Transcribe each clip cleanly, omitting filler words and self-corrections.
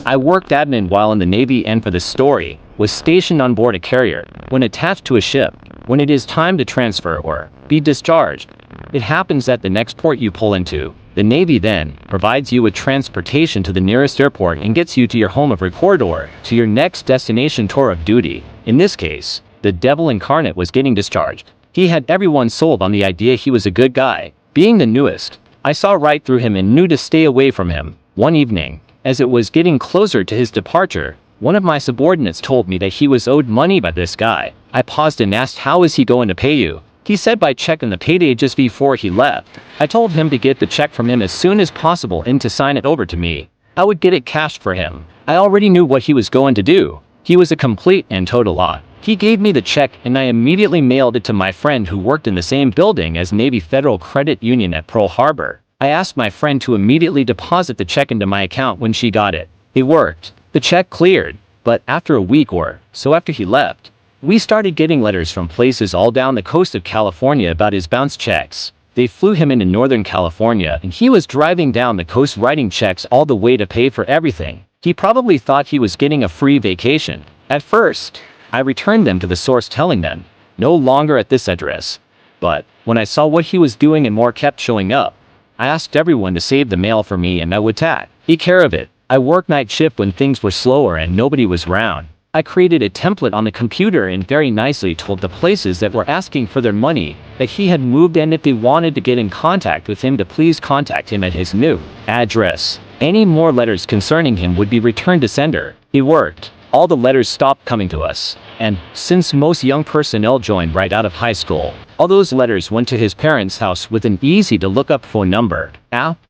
I worked admin while in the Navy and for this story, was stationed on board a carrier, when attached to a ship, when it is time to transfer or be discharged. It happens that the next port you pull into, the Navy then provides you with transportation to the nearest airport and gets you to your home of record or to your next destination tour of duty. In this case, the devil incarnate was getting discharged. He had everyone sold on the idea he was a good guy. Being the newest, I saw right through him and knew to stay away from him. One evening, as it was getting closer to his departure, one of my subordinates told me that he was owed money by this guy. I paused and asked, "How is he going to pay you?" He said by check on the payday just before he left. I told him to get the check from him as soon as possible and to sign it over to me. I would get it cashed for him. I already knew what he was going to do. He was a complete and total lot. He gave me the check and I immediately mailed it to my friend who worked in the same building as Navy Federal Credit Union at Pearl Harbor. I asked my friend to immediately deposit the check into my account when she got it. It worked. The check cleared. But after a week or so after he left, we started getting letters from places all down the coast of California about his bounce checks. They flew him into Northern California and he was driving down the coast writing checks all the way to pay for everything. He probably thought he was getting a free vacation. At first, I returned them to the source telling them, no longer at this address. But when I saw what he was doing and more kept showing up, I asked everyone to save the mail for me and I would take care of it. I worked night shift when things were slower and nobody was around. I created a template on the computer and very nicely told the places that were asking for their money that he had moved and if they wanted to get in contact with him to please contact him at his new address. Any more letters concerning him would be returned to sender. It worked. All the letters stopped coming to us. And since most young personnel joined right out of high school, all those letters went to his parents' house with an easy to look up phone number.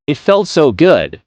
It felt so good.